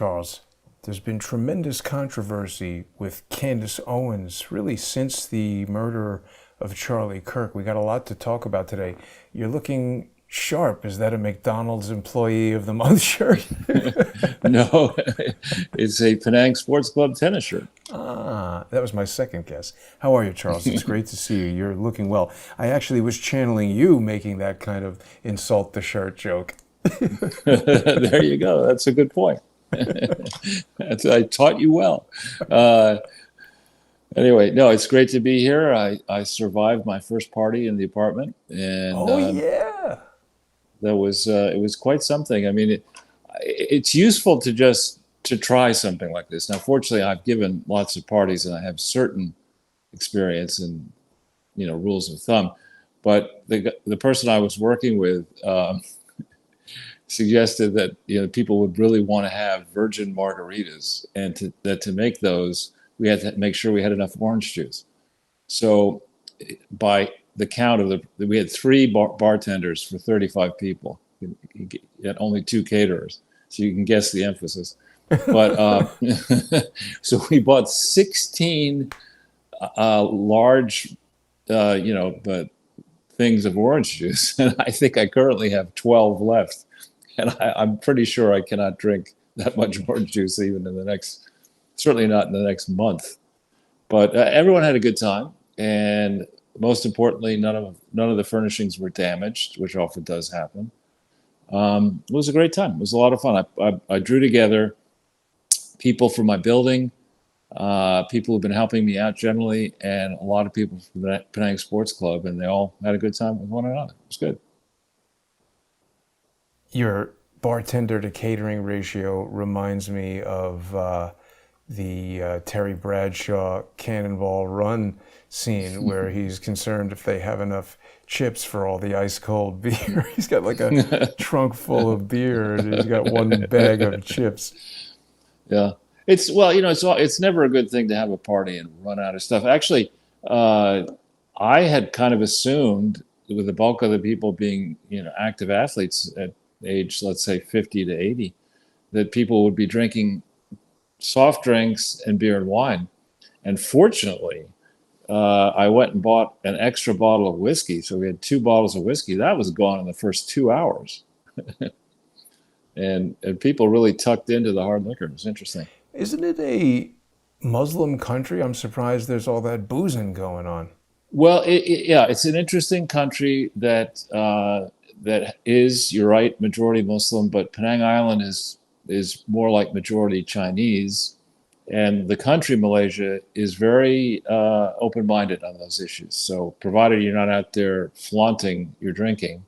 Charles, there's been tremendous controversy with Candace Owens, really since the murder of Charlie Kirk. We got a lot to talk about today. You're looking sharp. Is that a McDonald's Employee of the Month shirt? No, it's a Penang Sports Club tennis shirt. Ah, that was my second guess. How are you, Charles? It's great to see you. You're looking well. I actually was channeling you making that kind of insult the shirt joke. There you go. That's a good point. I taught you well. Uh, anyway, no, it's great to be here. I survived my first party in the apartment, and Oh, yeah. that was it was quite something. I mean, it's useful to try something like this. Now, fortunately, I've given lots of parties, and I have certain experience and rules of thumb. But the person I was working with suggested that people would really want to have virgin margaritas, and to make those, we had to make sure we had enough orange juice. So, by the count of we had three bartenders for 35 people, and only two caterers. So you can guess the emphasis. But so we bought 16 large, but things of orange juice, and I think I currently have 12 left, and I'm pretty sure I cannot drink that much orange juice even in the next, certainly not in the next month. But everyone had a good time, and most importantly, none of the furnishings were damaged, which often does happen. It was a great time. It was a lot of fun. I drew together people from my building, people who've been helping me out generally, and a lot of people from the Penang Sports Club, and they all had a good time with one another. It was good. Your bartender to catering ratio reminds me of the Terry Bradshaw Cannonball Run scene where he's concerned if they have enough chips for all the ice cold beer. He's got like a trunk full of beer and he's got one bag of chips. Yeah, it's never a good thing to have a party and run out of stuff. Actually, I had kind of assumed, with the bulk of the people being active athletes at age, let's say 50 to 80, that people would be drinking soft drinks and beer and wine. And fortunately, I went and bought an extra bottle of whiskey. So we had two bottles of whiskey. That was gone in the first 2 hours. And people really tucked into the hard liquor. It was interesting. Isn't it a Muslim country? I'm surprised there's all that boozing going on. Well, yeah, it's an interesting country that is, you're right, majority Muslim, but Penang Island is more like majority Chinese, and the country Malaysia is very open-minded on those issues. So, provided you're not out there flaunting your drinking,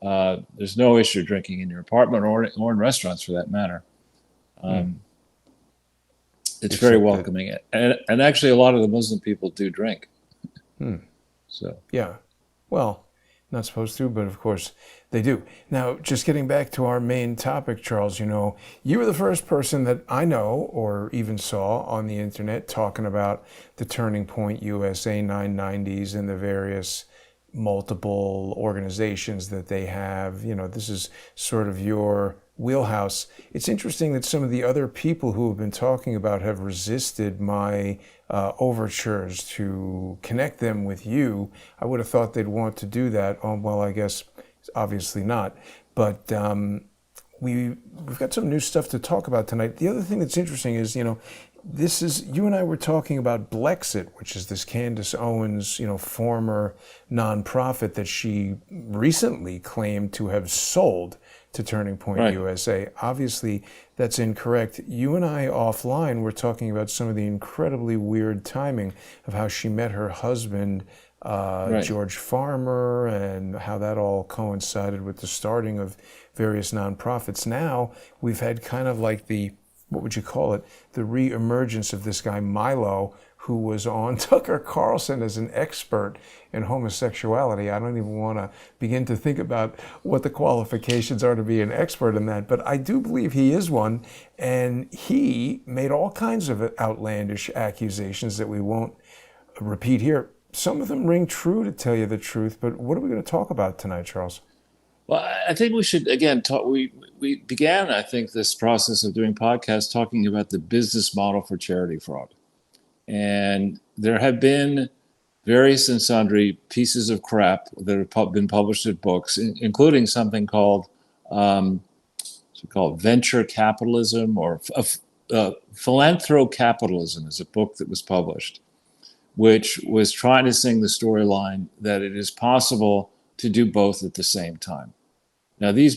there's no issue drinking in your apartment or in restaurants for that matter. Um, it's very Except that, welcoming, and actually, a lot of the Muslim people do drink. hmm, So, yeah, well, not supposed to, but of course they do. Now, just getting back to our main topic, Charles, you were the first person that I know or even saw on the internet talking about the Turning Point USA 990s and the various multiple organizations that they have. This is sort of your wheelhouse. It's interesting that some of the other people who have been talking about have resisted my overtures to connect them with you. I would have thought they'd want to do that. Well, I guess obviously not. But we've got some new stuff to talk about tonight. The other thing that's interesting is, this is, you and I were talking about Blexit, which is this Candace Owens, former nonprofit that she recently claimed to have sold to Turning Point right, USA. Obviously, that's incorrect. You and I offline were talking about some of the incredibly weird timing of how she met her husband, right. George Farmer, and how that all coincided with the starting of various nonprofits. Now, we've had kind of like what would you call it, the re-emergence of this guy Milo, who was on Tucker Carlson as an expert in homosexuality. I don't even want to begin to think about what the qualifications are to be an expert in that, but I do believe he is one, and he made all kinds of outlandish accusations that we won't repeat here. Some of them ring true, to tell you the truth, but what are we going to talk about tonight, Charles? Well, I think we should again talk. We began, I think, this process of doing podcasts talking about the business model for charity fraud, and there have been various and sundry pieces of crap that have been published in books, including something called venture capitalism or philanthrocapitalism is a book that was published, which was trying to sing the storyline that it is possible to do both at the same time. Now, the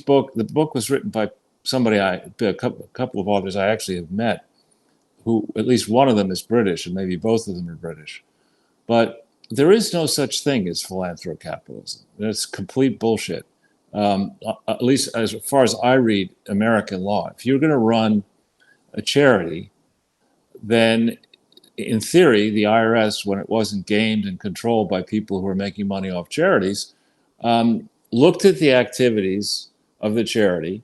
book was written by a couple of authors I actually have met, who at least one of them is British, and maybe both of them are British. But there is no such thing as philanthrocapitalism. That's complete bullshit. At least as far as I read American law, if you're going to run a charity, then in theory, the IRS, when it wasn't gamed and controlled by people who were making money off charities, looked at the activities of the charity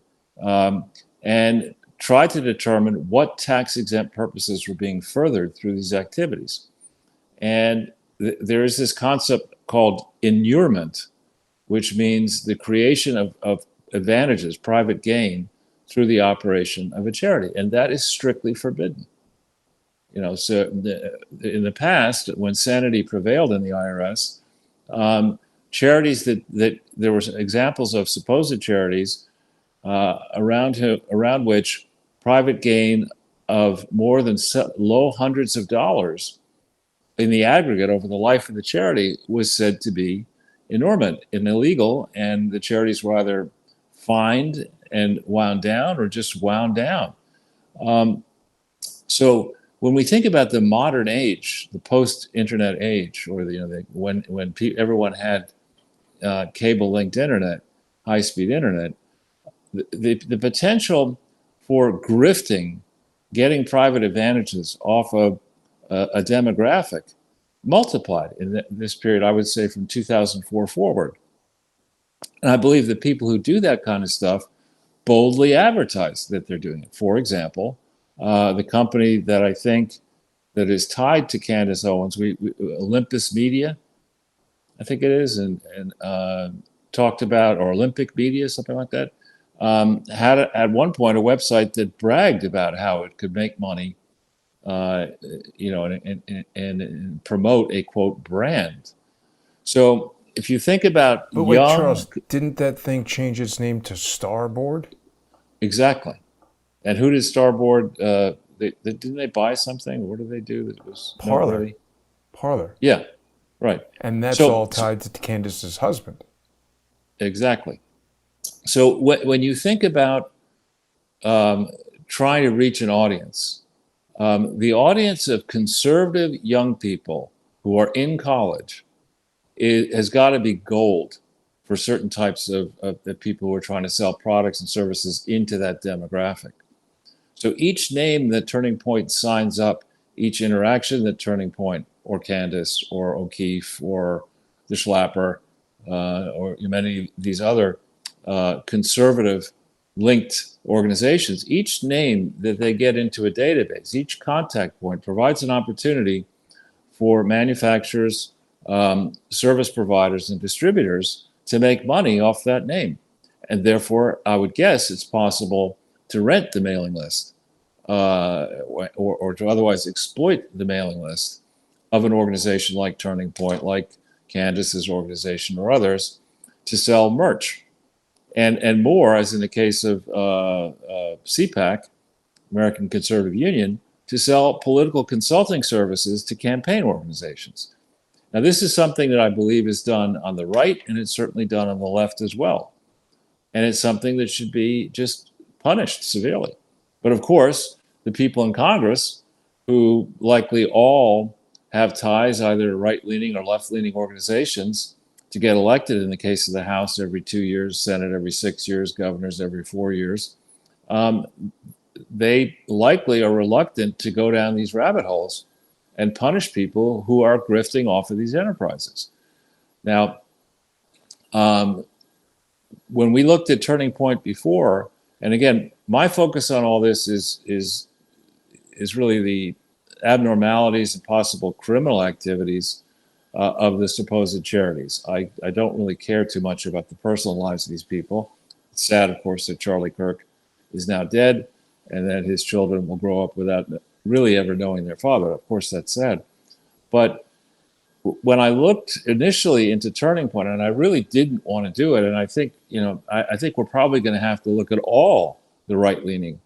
and tried to determine what tax-exempt purposes were being furthered through these activities. And there is this concept called inurement, which means the creation of advantages, private gain, through the operation of a charity. And that is strictly forbidden. So in the past, when sanity prevailed in the IRS, charities that there were examples of supposed charities around which private gain of more than low hundreds of dollars in the aggregate over the life of the charity was said to be inurement and illegal, and the charities were either fined and wound down or just wound down. So when we think about the modern age, the post-internet age, or when everyone had cable-linked internet, high-speed internet, the potential for grifting, getting private advantages off of a demographic multiplied in this period, I would say from 2004 forward. And I believe that people who do that kind of stuff boldly advertise that they're doing it. For example, the company that I think that is tied to Candace Owens, Olympus Media, I think it is, and talked about, or Olympic Media, something like that, had at one point a website that bragged about how it could make money, and promote a quote brand. So if you think about But wait, Charles, didn't that thing change its name to Starboard? Exactly. And who did Starboard? Didn't they buy something? What did they do that was noteworthy? Parlor. Yeah, right. And that's all tied to Candace's husband. Exactly. So when you think about trying to reach an audience, the audience of conservative young people who are in college has got to be gold for certain types of people who are trying to sell products and services into that demographic. So each name that Turning Point signs up, each interaction that Turning Point or Candace or O'Keefe or the Schlapper or many of these other conservative linked organizations, each name that they get into a database, each contact point provides an opportunity for manufacturers, service providers, and distributors to make money off that name. And therefore, I would guess it's possible to rent the mailing list or to otherwise exploit the mailing list of an organization like Turning Point, like Candace's organization or others, to sell merch. And more, as in the case of CPAC, American Conservative Union, to sell political consulting services to campaign organizations. Now, this is something that I believe is done on the right, and it's certainly done on the left as well. And it's something that should be just punished severely. But of course, the people in Congress, who likely all have ties either to right-leaning or left-leaning organizations, to get elected in the case of the House every 2 years, Senate every 6 years, governors every 4 years, they likely are reluctant to go down these rabbit holes and punish people who are grifting off of these enterprises. Now, when we looked at Turning Point before, and again, my focus on all this is really the abnormalities and possible criminal activities of the supposed charities. I don't really care too much about the personal lives of these people. It's sad, of course, that Charlie Kirk is now dead and that his children will grow up without really ever knowing their father. Of course, that's sad. But when I looked initially into Turning Point, and I really didn't want to do it, and I think, I think we're probably going to have to look at all the right-leaning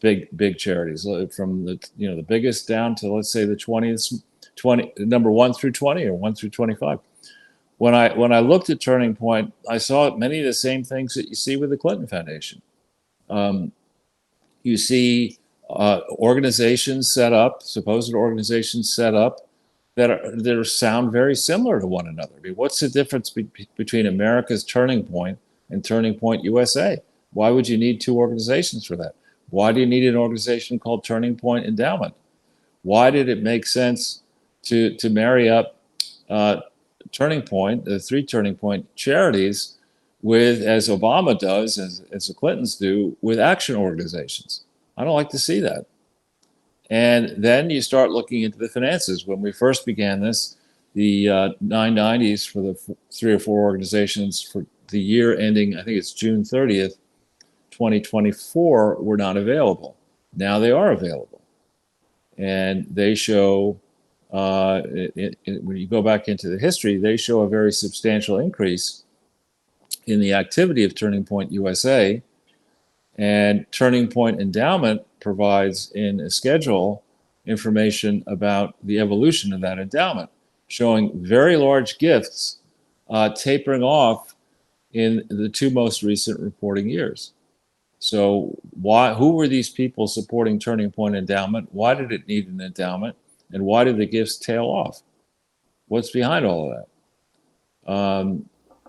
big charities, from the biggest down to, let's say, the 20 number 1 through 20 or 1 through 25. When I looked at Turning Point, I saw many of the same things that you see with the Clinton Foundation. You see organizations set up, supposed organizations set up, that sound very similar to one another. I mean, what's the difference between America's Turning Point and Turning Point USA? Why would you need two organizations for that? Why do you need an organization called Turning Point Endowment? Why did it make sense to marry up Turning Point, the 3 Turning Point charities, with, as Obama does, as the Clintons do, with action organizations? I don't like to see that. And then you start looking into the finances. When we first began this, the 990s for the 3 or 4 organizations for the year ending, I think it's June 30th, 2024, were not available. Now they are available. And they show, when you go back into the history, they show a very substantial increase in the activity of Turning Point USA. And Turning Point Endowment provides in a schedule information about the evolution of that endowment, showing very large gifts tapering off in the 2 most recent reporting years. So who were these people supporting Turning Point Endowment? Why did it need an endowment? And why did the gifts tail off? What's behind all of that?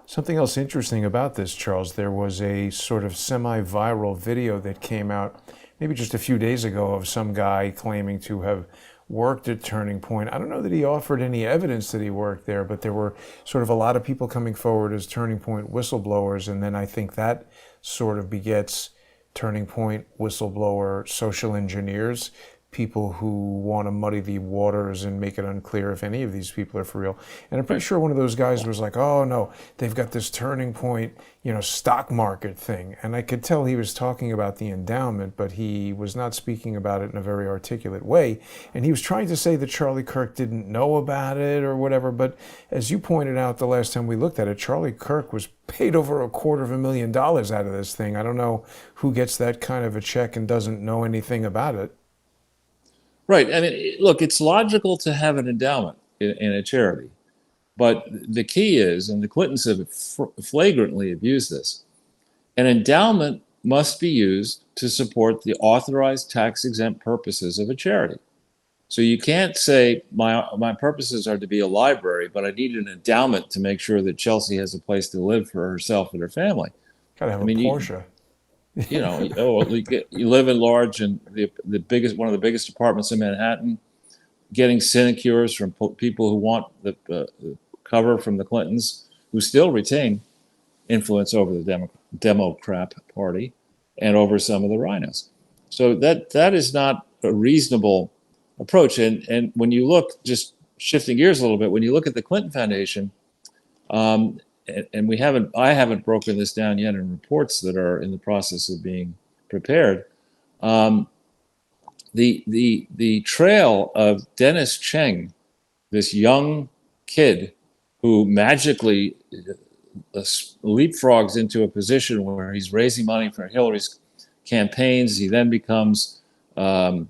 Something else interesting about this, Charles, there was a sort of semi-viral video that came out maybe just a few days ago of some guy claiming to have worked at Turning Point. I don't know that he offered any evidence that he worked there, but there were sort of a lot of people coming forward as Turning Point whistleblowers, and then I think that sort of begets Turning Point whistleblower social engineers, people who want to muddy the waters and make it unclear if any of these people are for real. And I'm pretty sure one of those guys was like, oh no, they've got this Turning Point, stock market thing. And I could tell he was talking about the endowment, but he was not speaking about it in a very articulate way. And he was trying to say that Charlie Kirk didn't know about it or whatever. But as you pointed out the last time we looked at it, Charlie Kirk was paid over $250,000 out of this thing. I don't know who gets that kind of a check and doesn't know anything about it. Right. I mean, look, it's logical to have an endowment in a charity. But the key is, and the Clintons have flagrantly abused this, an endowment must be used to support the authorized tax-exempt purposes of a charity. So you can't say, my purposes are to be a library, but I need an endowment to make sure that Chelsea has a place to live for herself and her family. Gotta have a Porsche. You live in large and one of the biggest apartments in Manhattan, getting sinecures from people who want the cover from the Clintons, who still retain influence over the Democrat Party and over some of the rhinos. So that is not a reasonable approach. And when you look, just shifting gears a little bit, when you look at the Clinton Foundation, and I haven't broken this down yet in reports that are in the process of being prepared. The trail of Dennis Cheng, this young kid who magically leapfrogs into a position where he's raising money for Hillary's campaigns. He then becomes a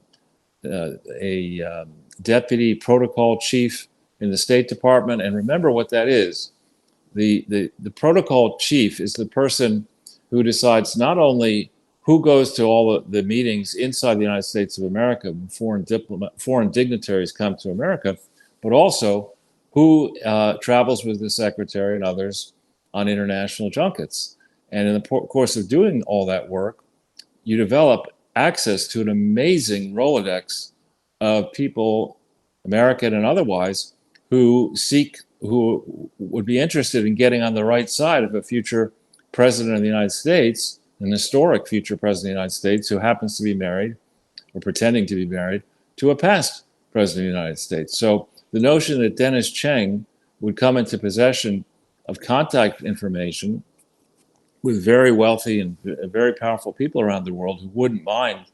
deputy protocol chief in the State Department. And remember what that is. The protocol chief is the person who decides not only who goes to all the meetings inside the United States of America when foreign dignitaries come to America, but also who travels with the secretary and others on international junkets. And in the course of doing all that work, you develop access to an amazing Rolodex of people, American and otherwise, who would be interested in getting on the right side of a future president of the United States, an historic future president of the United States who happens to be married or pretending to be married to a past president of the United States. So the notion that Dennis Cheng would come into possession of contact information with very wealthy and very powerful people around the world who wouldn't mind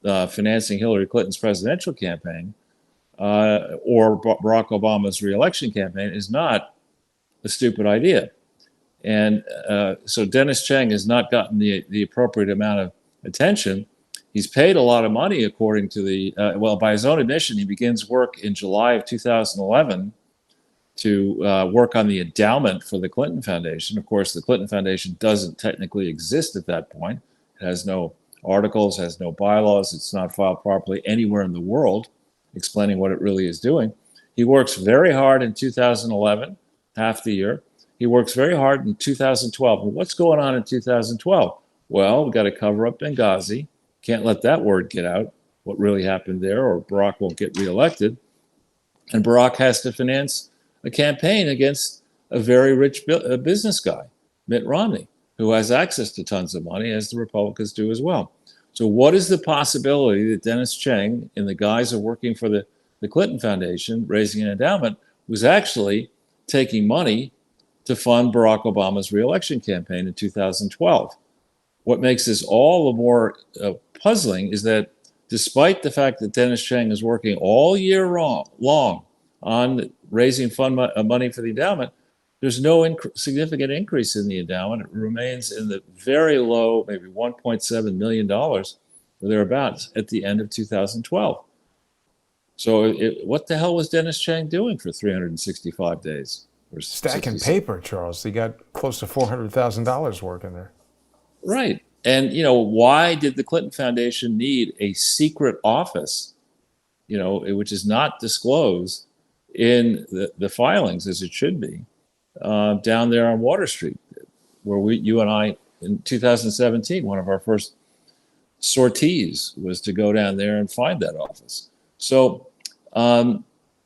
financing Hillary Clinton's presidential campaign or Barack Obama's reelection campaign is not a stupid idea. And so Dennis Chang has not gotten the appropriate amount of attention. He's paid a lot of money, according to the, by his own admission, he begins work in July of 2011 to work on the endowment for the Clinton Foundation. Of course, the Clinton Foundation doesn't technically exist at that point. It has no articles, has no bylaws. It's not filed properly anywhere in the world, explaining what it really is doing. He works very hard in 2011, half the year. He works very hard in 2012. Well, what's going on in 2012? Well, we've got to cover up Benghazi. Can't let that word get out, what really happened there, or Barack won't get reelected. And Barack has to finance a campaign against a very rich business guy, Mitt Romney, who has access to tons of money, as the Republicans do as well. So what is the possibility that Dennis Chang, in the guise of working for the Clinton Foundation, raising an endowment, was actually taking money to fund Barack Obama's reelection campaign in 2012? What makes this all the more puzzling is that despite the fact that Dennis Chang is working all year long on raising money for the endowment, there's no significant increase in the endowment. It remains in the very low, maybe $1.7 million or thereabouts at the end of 2012. So what the hell was Dennis Chang doing for 365 days? Stacking paper, Charles. He got close to $400,000 working there. Right. And, why did the Clinton Foundation need a secret office, which is not disclosed in the filings as it should be, down there on Water Street, where you and I, in 2017, one of our first sorties was to go down there and find that office. So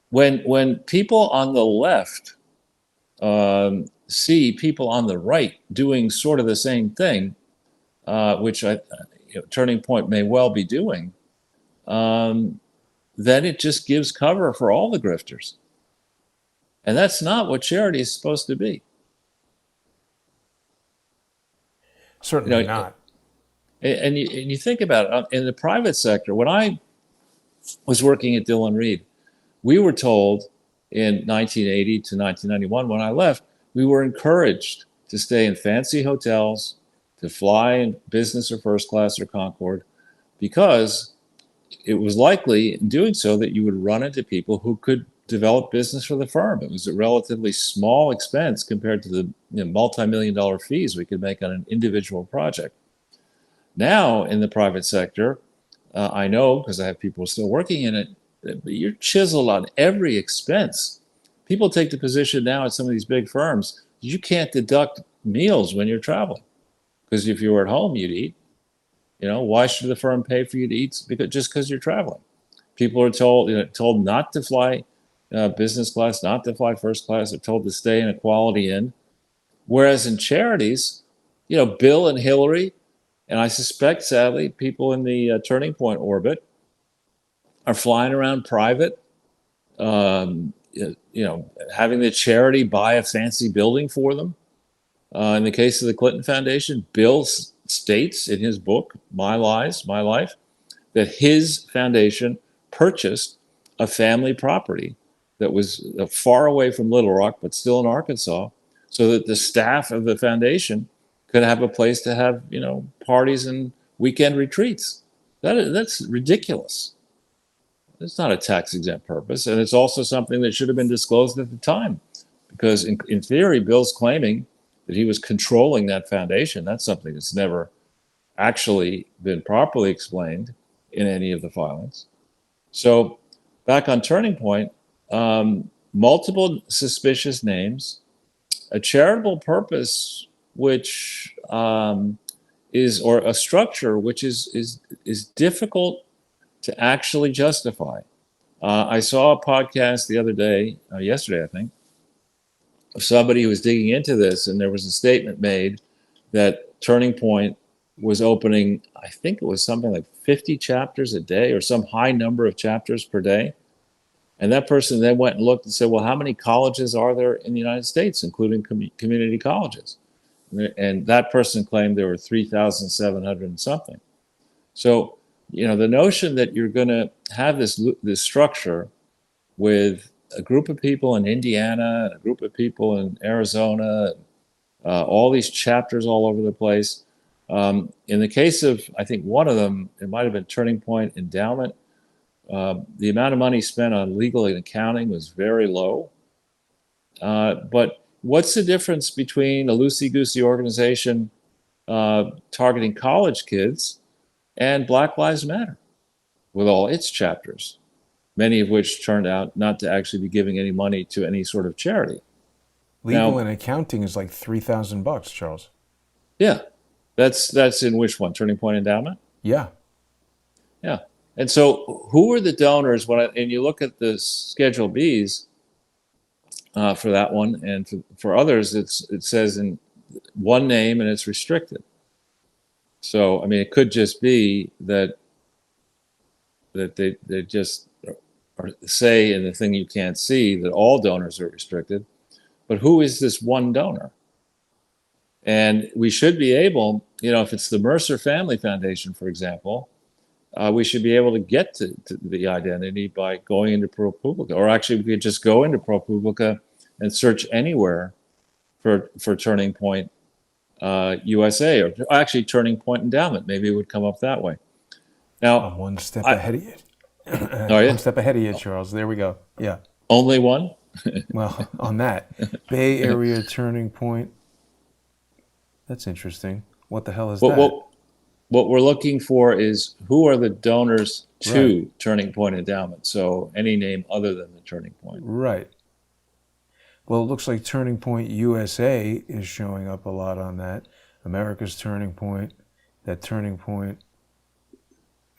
when people on the left see people on the right doing sort of the same thing, which Turning Point may well be doing, then it just gives cover for all the grifters. And that's not what charity is supposed to be. Certainly not. And you think about it, in the private sector, when I was working at Dillon Read, we were told in 1980 to 1991, when I left, we were encouraged to stay in fancy hotels, to fly in business or first class or Concorde, because it was likely in doing so that you would run into people who could develop business for the firm. It was a relatively small expense compared to the multi-million-dollar fees we could make on an individual project. Now in the private sector, I know, because I have people still working in it, you're chiseled on every expense. People take the position now at some of these big firms, you can't deduct meals when you're traveling. Because if you were at home, you'd eat. Why should the firm pay for you to eat? Just because you're traveling. People are told not to fly business class, not to fly first class. They're told to stay in a quality inn. Whereas in charities, Bill and Hillary, and I suspect, sadly, people in the Turning Point orbit are flying around private, having the charity buy a fancy building for them. In the case of the Clinton Foundation, Bill states in his book, My Lies, My Life, that his foundation purchased a family property that was far away from Little Rock, but still in Arkansas, so that the staff of the foundation could have a place to have, parties and weekend retreats. That's ridiculous. It's not a tax-exempt purpose, and it's also something that should have been disclosed at the time, because in theory, Bill's claiming that he was controlling that foundation. That's something that's never actually been properly explained in any of the filings. So back on Turning Point, multiple suspicious names, a charitable purpose, which or a structure which is difficult to actually justify. I saw a podcast the other day, yesterday, I think, of somebody who was digging into this, and there was a statement made that Turning Point was opening, I think it was something like 50 chapters a day or some high number of chapters per day. And that person then went and looked and said, well, how many colleges are there in the United States, including community colleges? And that person claimed there were 3,700 and something. So, the notion that you're going to have this structure with a group of people in Indiana and a group of people in Arizona, all these chapters all over the place. In the case of, I think one of them, it might have been Turning Point Endowment. The amount of money spent on legal and accounting was very low. But what's the difference between a loosey-goosey organization targeting college kids and Black Lives Matter with all its chapters, many of which turned out not to actually be giving any money to any sort of charity? Legal and accounting is like $3,000, Charles. Yeah, that's in which one? Turning Point Endowment? Yeah. Yeah. And so who are the donors? And you look at the Schedule Bs for that one, and for others, it says in one name and it's restricted. So, I mean, it could just be that they just say in the thing you can't see that all donors are restricted. But who is this one donor? And we should be able, if it's the Mercer Family Foundation, for example, we should be able to get to the identity by going into ProPublica. Or actually, we could just go into ProPublica and search anywhere for Turning Point USA, or actually Turning Point Endowment. Maybe it would come up that way. Now, I'm one step ahead of you. One step ahead of you, Charles. There we go. Yeah. Only one? Well, on that. Bay Area Turning Point. That's interesting. What the hell is that? What we're looking for is who are the donors to Turning Point Endowment. So any name other than the Turning Point. Right. Well, it looks like Turning Point USA is showing up a lot on that. America's Turning Point, that Turning Point,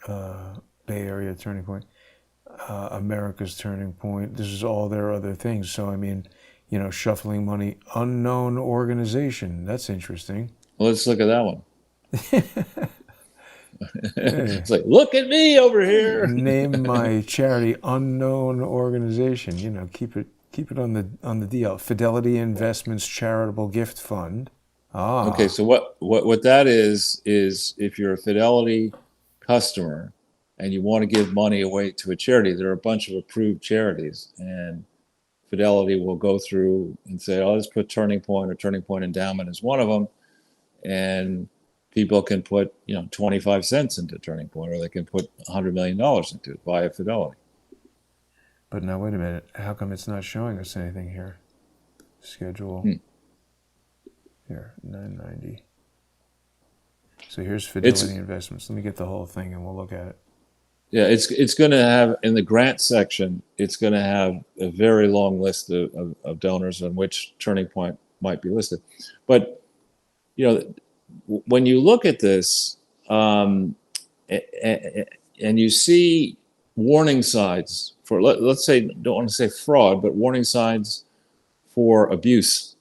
Bay Area Turning Point, America's Turning Point. This is all their other things. So, I mean, shuffling money, unknown organization. That's interesting. Well, let's look at that one. It's like, look at me over here. Name my charity unknown organization. Keep it on the DL. Fidelity Investments Charitable Gift Fund. Ah. Okay, so what that is if you're a Fidelity customer and you want to give money away to a charity, there are a bunch of approved charities, and Fidelity will go through and say, oh, let's put Turning Point or Turning Point Endowment as one of them, and people can put 25 cents into Turning Point, or they can put $100 million into it via Fidelity. But now, wait a minute. How come it's not showing us anything here? Schedule. Here, 990. So here's Fidelity Investments. Let me get the whole thing and we'll look at it. Yeah, it's going to have, in the grant section, it's going to have a very long list of donors on which Turning Point might be listed. But, when you look at this and you see warning signs for, let's say, don't want to say fraud, but warning signs for abuse,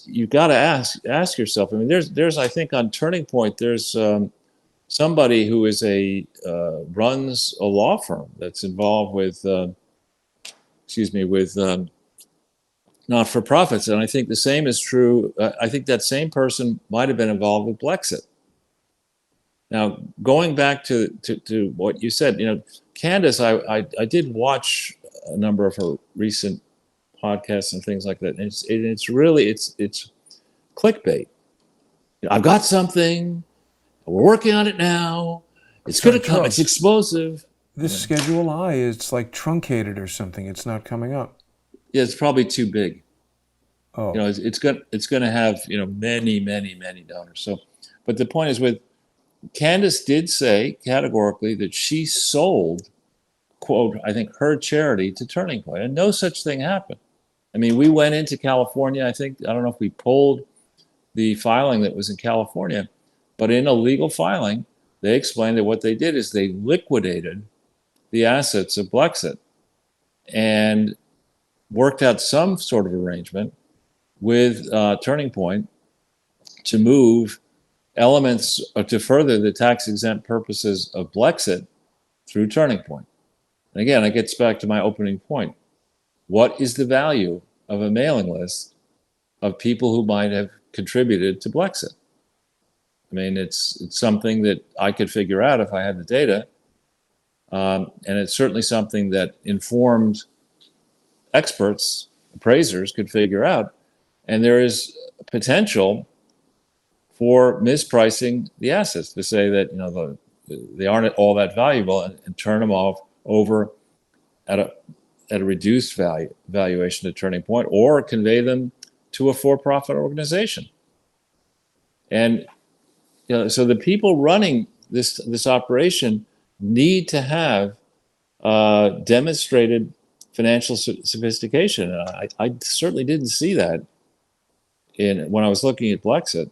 you've got to ask yourself. I mean, there's I think on Turning Point, there's somebody who is runs a law firm that's involved with not-for-profits, and I think the same is true. I think that same person might have been involved with Blexit. Now, going back to what you said, Candace, I did watch a number of her recent podcasts and things like that, and it's really clickbait. I've got something. We're working on it now. It's going to come. It's explosive. This Schedule I, it's like truncated or something. It's not coming up. Yeah, it's probably too big. Oh. It's going to have many donors. So, but the point is, with Candace did say categorically that she sold, quote, I think her charity to Turning Point, and no such thing happened. I mean, we went into California. I don't know if we pulled the filing that was in California, but in a legal filing, they explained that what they did is they liquidated the assets of Blexit and worked out some sort of arrangement with Turning Point to move elements to further the tax-exempt purposes of Blexit through Turning Point. And again, it gets back to my opening point. What is the value of a mailing list of people who might have contributed to Blexit? I mean, it's something that I could figure out if I had the data. And it's certainly something that informed experts, appraisers could figure out. And there is potential for mispricing the assets, to say that they aren't all that valuable, and turn them off over at a reduced valuation to Turning Point, or convey them to a for-profit organization. And so the people running this operation need to have demonstrated financial sophistication. I certainly didn't see that when I was looking at Blexit.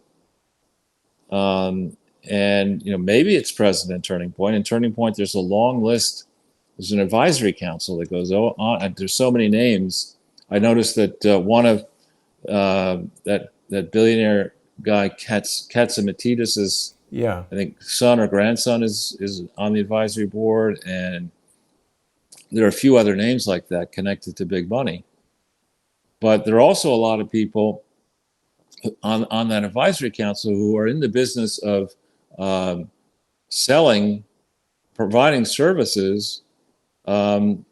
And maybe it's present in Turning Point. In Turning Point, there's a long list. There's an advisory council that goes on. There's so many names. I noticed that one of that billionaire guy Katzimatidis' Yeah. I think son or grandson is on the advisory board, and there are a few other names like that connected to big money. But there are also a lot of people on that advisory council who are in the business of providing services to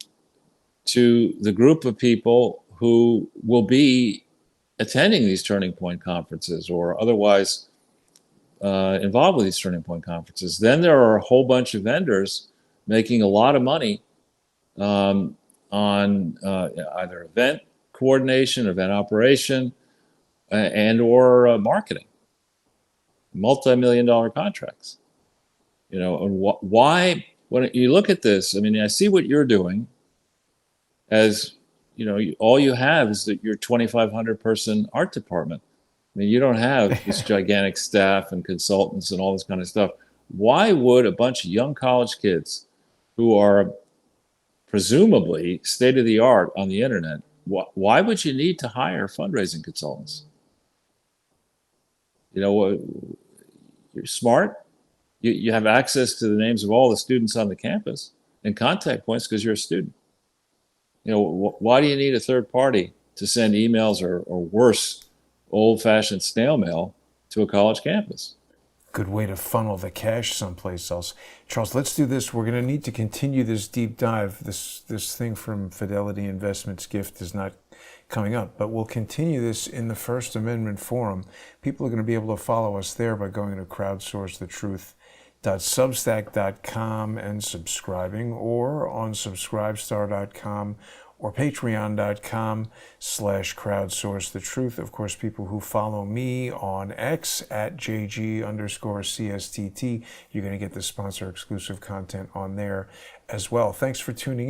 the group of people who will be attending these Turning Point conferences, or otherwise involved with these Turning Point conferences. Then there are a whole bunch of vendors making a lot of money on either event coordination, event operation, and or marketing, multi-million-dollar contracts. And why? When you look at this, I mean, I see what you're doing. As all you have is your 2,500 person art department. I mean, you don't have this gigantic staff and consultants and all this kind of stuff. Why would a bunch of young college kids who are presumably state of the art on the internet, why would you need to hire fundraising consultants? You're smart. You have access to the names of all the students on the campus and contact points because you're a student. Why do you need a third party to send emails or worse, old-fashioned snail mail to a college campus? Good way to funnel the cash someplace else. Charles, let's do this. We're going to need to continue this deep dive. This thing from Fidelity Investments gift is not coming up, but we'll continue this in the First Amendment Forum. People are going to be able to follow us there by going to crowdsourcethetruth.substack.com and subscribing, or on subscribestar.com or patreon.com/crowdsourcethetruth. Of course, people who follow me on X at JG_CSTT, you're going to get the sponsor exclusive content on there as well. Thanks for tuning in.